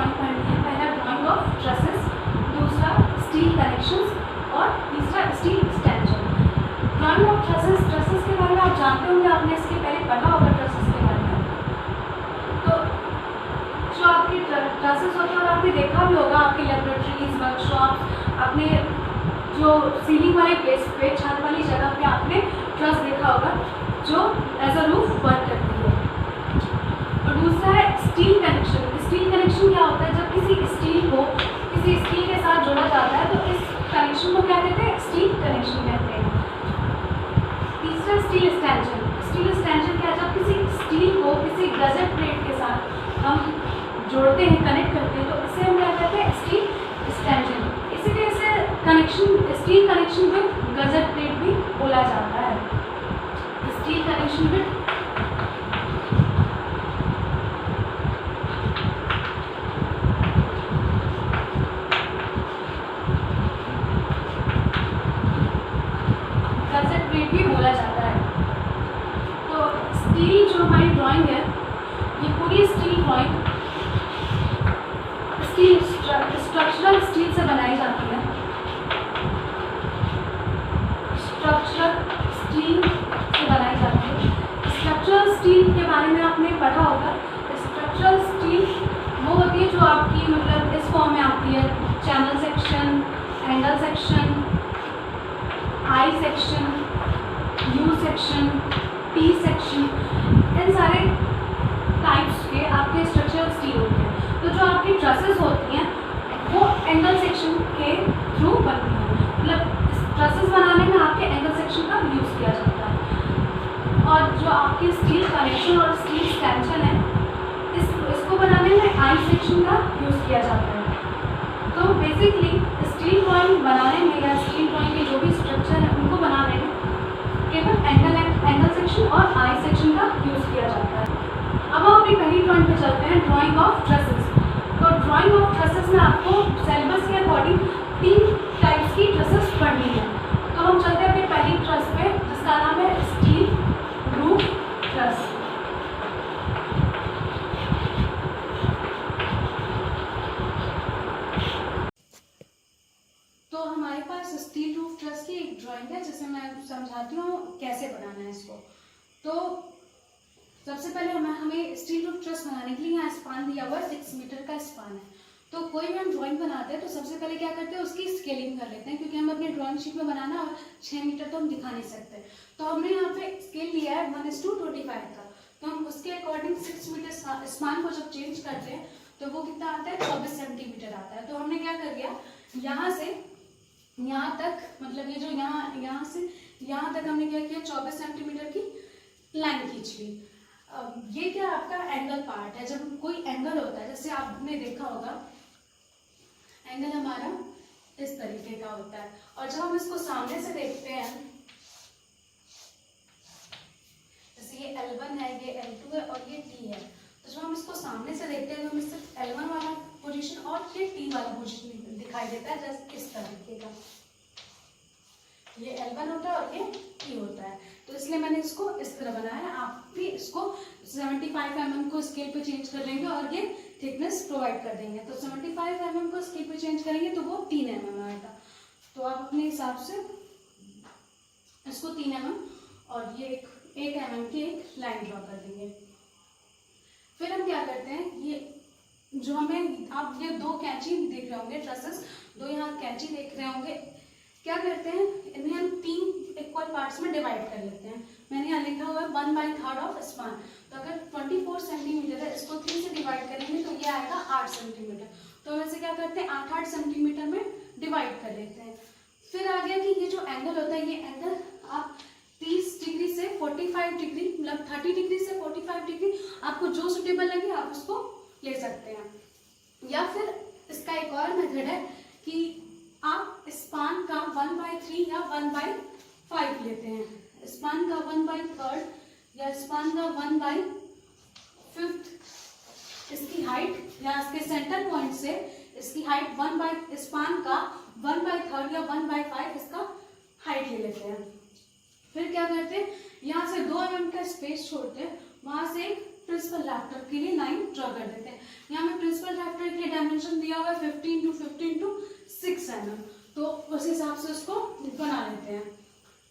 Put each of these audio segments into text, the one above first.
Drawing पढ़नी है। पहला ड्राइंग ऑफ ट्रसेस, दूसरा स्टील कनेक्शंस और तीसरा steel stanchion. Drawing of trusses, trusses के बारे में आप जानते होंगे, आपने इसके पहले पढ़ा होगा ट्रसेस के बारे में। तो जो आपके ट्रसेस होते हैं और आपने देखा भी होगा आपकी लेबोरेटरीज, वर्कशॉप, आपने जो सीलिंग वाले प्लेस पे, छत वाली जगह पे आपने ट्रस देखा होगा जो एज अ रूफ वर्क करती है। और दूसरा है स्टील कनेक्शन। स्टील कनेक्शन क्या होता है? जब किसी स्टील को किसी स्टील के साथ जोड़ा जाता है तो इस कनेक्शन को क्या कहते हैं? स्टील कनेक्शन कहते हैं। तीसरा स्टील स्टैंचर। स्टील स्टैंचर क्या है? जब किसी स्टील को किसी गजट प्लेट के साथ हम जोड़ते हैं, कनेक्ट करते हैं, तो इसे हम क्या कहते हैं? स्टील स्टैंचर। इसीलिए इसे connection, steel connection with gazette plate भी बोला जाता है। स्टील कनेक्शन विद भी बोला जाता है। तो स्टील जो हमारी ड्राइंग है, ये पूरी steel drawing steel structural steel से बनाई जाती है। स्ट्रक्चरल स्टील से बनाई जाती है। स्ट्रक्चरल स्टील के बारे में आपने पढ़ा होगा। स्ट्रक्चरल स्टील वो होती है जो आपकी मतलब इस फॉर्म में आती है: channel section, angle section, I section, U section, T section. इन सारे टाइप्स के आपके स्ट्रक्चरल स्टील होते हैं। तो जो आपकी ट्रसेस होती हैं वो एंगल सेक्शन के थ्रू बनती हैं। मतलब ट्रसेस बनाने में आपके एंगल सेक्शन का यूज़ किया जाता है। और जो आपके स्टील कनेक्शन और स्टील स्टैंचर है, इसको बनाने में आई सेक्शन का यूज़ किया जाता है। तो बेसिकली स्टील ड्राइंग बनाने में या स्टील ड्राइंग के जो भी स्ट्रक्चर है उनको बनाने में केवल एंगल सेक्शन और आई सेक्शन का यूज़ किया जाता है। अब हम अपनी पहली ड्राइंग पे चलते हैं, ड्राइंग ऑफ ट्रसेस। तो ड्राइंग ऑफ ट्रसेस में आपको सिलेबस के अकॉर्डिंग 3 टाइप्स की ट्रसेस पढ़नी है। तो हम चलते हैं अपनी पहली ट्रस पे, जिसका नाम है स्टील रूफ ट्रस। तो हमारे पास स्टील रूफ ट्रस की एक ड्राइंग है जिसे मैं समझाती हूँ कैसे बनाना है इसको। तो सबसे पहले हमें स्टील रूफ ट्रस बनाने के लिए यहाँ स्पान दिया हुआ है, 6 मीटर का स्पान है। तो कोई भी हम ड्राइंग बनाते हैं तो सबसे पहले क्या करते हैं, उसकी स्केलिंग कर लेते हैं, क्योंकि हम अपनी ड्राइंग शीट में बनाना और 6 मीटर तो हम दिखा नहीं सकते। तो हमने यहाँ पे स्केल लिया है 1:25 का। तो हम उसके अकॉर्डिंग 6 मीटर स्पान को जब चेंज करते हैं तो वो कितना आता है? 24 सेंटीमीटर आता है। तो हमने क्या कर दिया, यहाँ से यहाँ तक, मतलब ये जो यहाँ से यहाँ तक हमने क्या किया, 24 सेंटीमीटर की लाइन खींच ली। ये क्या आपका एंगल पार्ट है। जब कोई एंगल होता है, जैसे आपने देखा होगा एंगल हमारा इस तरीके का होता है, और जब हम इसको सामने से देखते हैं, जैसे ये L1 है, ये L2 है और ये T है, तो जब हम इसको सामने से देखते हैं तो हमें सिर्फ L1 वाला पोजीशन और ये T वाला पोजीशन दिखाई देता है, जैसे इस तरीके का। ये L1 होता है और ये T होता है। तो इसलिए मैंने इसको इस तरह बनाया है। आप भी इसको 75 mm को स्केल पे चेंज कर लेंगे और ये थिकनेस प्रोवाइड कर देंगे। तो 75 mm को स्केल पे चेंज करेंगे तो वो 3 mm आएगा। तो आप अपने हिसाब से इसको 3 mm और ये 1 mm की एक लाइन ड्रॉ कर देंगे। फिर हम क्या करते हैं, ये जो हमें आप ये 2 कैंची देख रहे होंगे, ट्रसेस 2 यहाँ कैंची देख रहे होंगे, क्या करते हैं, इन्हें हम 3 इक्वल पार्ट्स में डिवाइड कर लेते हैं। मैंने यहाँ लिखा हुआ है 1/3 ऑफ स्पान। तो अगर 24 सेंटीमीटर है, इसको 3 से डिवाइड करेंगे तो ये आएगा 8 सेंटीमीटर। तो वैसे क्या करते हैं, 8-8 सेंटीमीटर में डिवाइड कर लेते हैं। फिर आ गया कि ये जो एंगल होता है, ये एंगल आप 30 डिग्री से 45 डिग्री, मतलब 30 डिग्री से 45 डिग्री, आपको जो सुटेबल लगे आप उसको ले सकते हैं। या फिर इसका एक और मेथड है कि आप स्पान का 1/3 या 1/5 लेते हैं। स्पान का 1/3 या स्पान का 1/5 इसकी हाइट, या इसके सेंटर पॉइंट से इसकी हाइट स्पान का 1/3 या 1/5 इसका हाइट ले लेते हैं। फिर क्या करते हैं, यहाँ से 2 mm का स्पेस छोड़ते हैं, वहां से प्रिंसिपल रैफ्टर के लिए लाइन ड्रॉ कर देते हैं। यहाँ मैं प्रिंसिपल रैफ्टर के लिए 15 to 15 to 6 mm, तो उस हिसाब से उसको बना लेते हैं।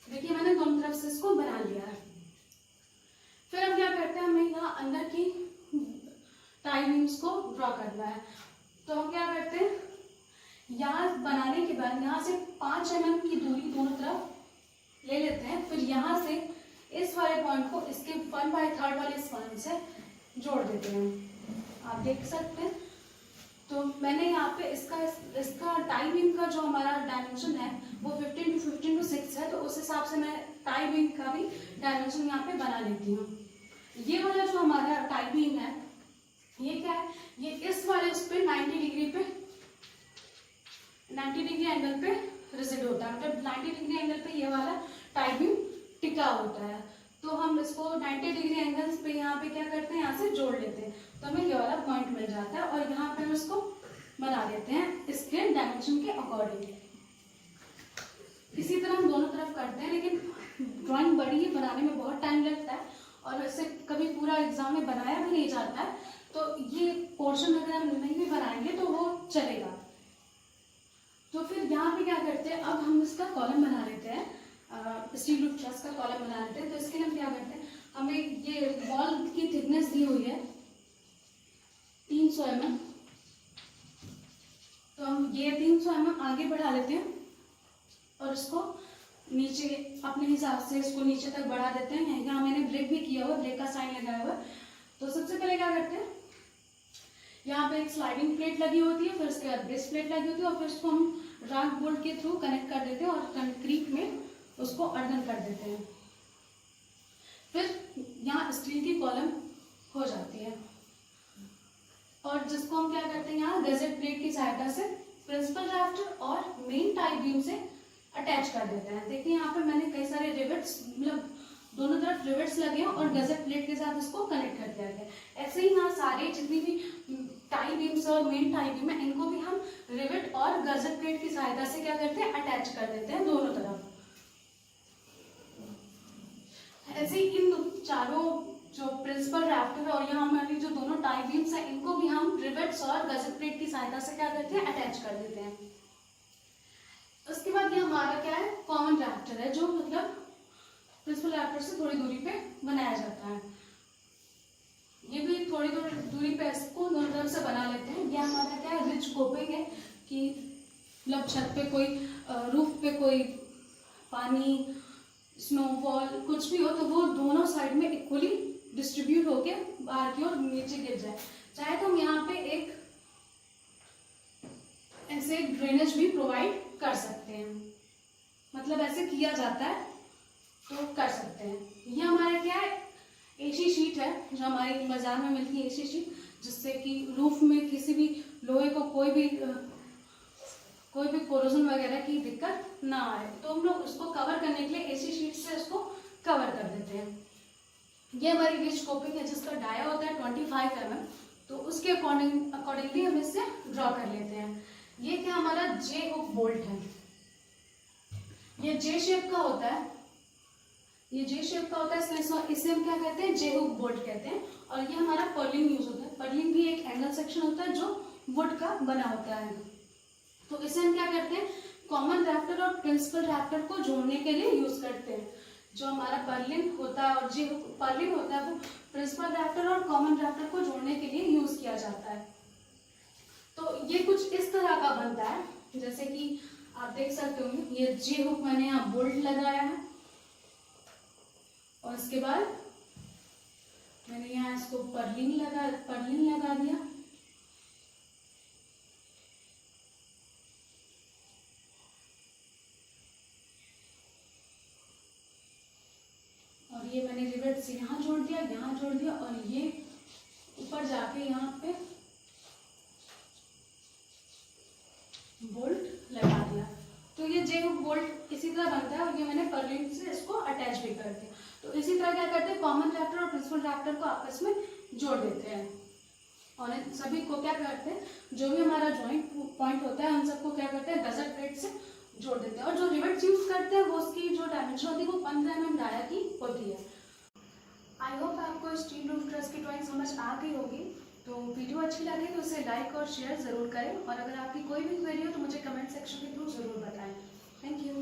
देखिए मैंने दोनों तरफ से इसको बना लिया है। फिर हम क्या करते हैं, हमें यहाँ अंदर की टाई बीम्स को ड्रॉ करना है। तो हम क्या करते हैं, यहाँ बनाने के बाद यहाँ से 5 mm की दूरी दोनों तरफ ले लेते हैं। फिर यहाँ से इस वाले पॉइंट को इसके 1/3 वाले इस पॉइंट से जोड़ देते हैं। आप देख सकते हैं। तो मैंने यहाँ पे इसका टाई बीम का जो हमारा डायमेंशन है वो 15 to 15 to 6 है, तो उस हिसाब से मैं टाई बीम का भी डायमेंशन यहाँ पे बना लेती हूँ। ये वाला जो हमारा टाई बीम है ये क्या है, ये इस वाले उस पे 90 डिग्री एंगल पे रिजिड होता है, मतलब 90 डिग्री एंगल पे ये वाला टाई बीम टिका होता है। तो हम इसको 90 डिग्री एंगल पे यहाँ पे क्या करते हैं, यहाँ से जोड़ लेते हैं, तो हमें ये वाला पॉइंट मिल जाता है। और यहाँ पे हम इसको बना लेते हैं इसके डायमेंशन के अकॉर्डिंग। इसी तरह हम दोनों तरफ करते हैं, लेकिन ड्राइंग बड़ी ही बनाने में बहुत टाइम लगता है और वैसे कभी पूरा एग्जाम में बनाया भी नहीं जाता है, तो ये पोर्शन अगर हम नहीं भी बनाएंगे तो वो चलेगा। तो फिर यहाँ पे क्या करते हैं, अब हम इसका कॉलम बना लेते हैं, स्टील रूफ ट्रस का कॉलम बना लेते हैं। तो इसके लिए हम क्या करते हैं, हमें ये वॉल की थिकनेस दी हुई है 300 mm, तो हम ये 300 mm आगे बढ़ा लेते हैं और इसको नीचे अपने हिसाब से इसको नीचे तक बढ़ा देते हैं। यहाँ मैंने ब्रेक भी किया हुआ, ब्रेक का साइन लगाया हुआ। तो सबसे पहले क्या करते हैं, यहाँ पे एक स्लाइडिंग प्लेट लगी होती है, फिर उसके बाद बेस प्लेट लगी होती है, और फिर इसको हम राग बोल्ट के थ्रू कनेक्ट कर देते हैं और कंक्रीट में उसको अर्दन कर देते हैं। फिर यहाँ स्टील की कॉलम हो जाती है, और जिसको हम क्या करते हैं, यहाँ गजेट प्लेट की सहायता से प्रिंसिपल राफ्टर और मेन टाई बीम से अटैच कर देते हैं। देखिए यहाँ पे मैंने कई सारे रिवेट्स, मतलब दोनों तरफ रिवेट्स लगे हैं और गजेट प्लेट के साथ इसको कनेक्ट कर दिया गया। ऐसे ही यहाँ सारे जितनी भी टाई बीम्स और मेन टाई बीम है, इनको भी हम रिवेट और गजेट प्लेट की सहायता से क्या करते हैं, अटैच कर देते हैं दोनों तरफ। ऐसे ही इन चारों जो प्रिंसिपल राफ्टर और यहाँ हमारी जो दोनों टाई बीम्स है, इनको भी हम रिवेट्स और गजेट प्लेट की सहायता से क्या करते हैं, अटैच कर देते हैं। उसके बाद ये हमारा क्या है, कॉमन राफ्टर है, जो मतलब प्रिंसिपल राफ्टर से थोड़ी दूरी पे बनाया जाता है। ये भी थोड़ी दूरी पे इसको दोनों तरफ से बना लेते हैं। ये हमारा क्या है, रिज कोपिंग है, कि मतलब छत पे कोई रूफ पे कोई पानी, स्नोफॉल कुछ भी हो तो वो दोनों साइड में इक्वली डिस्ट्रीब्यूट होके बाहर की ओर नीचे गिर जाए। चाहे तो हम यहाँ पे एक ऐसे ड्रेनेज भी प्रोवाइड कर सकते हैं, मतलब ऐसे किया जाता है तो कर सकते हैं। ये हमारा क्या है, एसी शीट है, जो हमारी बाजार में मिलती है एसी शीट, जिससे कि रूफ में किसी भी लोहे को कोई भी कोरोजन वगैरह की दिक्कत ना आए, तो हम लोग उसको कवर करने के लिए एसी शीट से उसको कवर कर देते हैं। ये हमारी रिज कोपिंग है, जिसका डाया होता है 25 mm, तो उसके अकॉर्डिंगली हम इससे ड्रॉ कर लेते हैं। ये क्या हमारा जे हुक बोल्ट है, ये जे शेप का होता है, ये जे शेप का होता है, इसलिए इसे हम क्या कहते हैं, जे हुक बोल्ट कहते हैं। और ये हमारा पर्लिंग यूज होता है। पर्लिंग भी एक एंगल सेक्शन होता है जो वुड का बना होता है। तो इसे हम क्या करते हैं, कॉमन राफ्टर और प्रिंसिपल राफ्टर को जोड़ने के लिए यूज करते हैं। जो हमारा पर्लिंग होता है और जे पर्लिंग होता है, वो प्रिंसिपल राफ्टर और कॉमन राफ्टर को जोड़ने के लिए यूज किया जाता है। तो ये कुछ इस तरह का बनता है, जैसे कि आप देख सकते होंगे, ये जे हुक मैंने यहाँ बोल्ट लगाया है, और इसके बाद मैंने यहाँ इसको पर्लिंग लगा दिया। और ये मैंने रिवेट से यहाँ जोड़ दिया, यहाँ जोड़ दिया, और ये ऊपर जाके यहाँ पे बोल्ट लगा दिया। तो ये जे हुक बोल्ट इसी तरह बनता है, और ये मैंने पर्लिंग से इसको अटैच भी कर दिया। तो इसी तरह क्या करते हैं, कॉमन राफ्टर और प्रिंसिपल राफ्टर को आपस में जोड़ देते हैं, और इन सभी को क्या करते हैं, जो भी हमारा जॉइंट पॉइंट होता है, उन सबको क्या करते हैं, गजर प्लेट से जोड़ देते हैं। और जो रिवेट्स यूज करते हैं, वो उसकी जो डायमेंशन होती है वो 15 mm डाया की होती है। आई होप आपको स्टील रूफ ट्रस की ड्राइंग समझ आ गई होगी। तो वीडियो अच्छी लगे तो उसे लाइक और शेयर ज़रूर करें, और अगर आपकी कोई भी क्वेरी हो तो मुझे कमेंट सेक्शन के थ्रू ज़रूर बताएं। Thank you.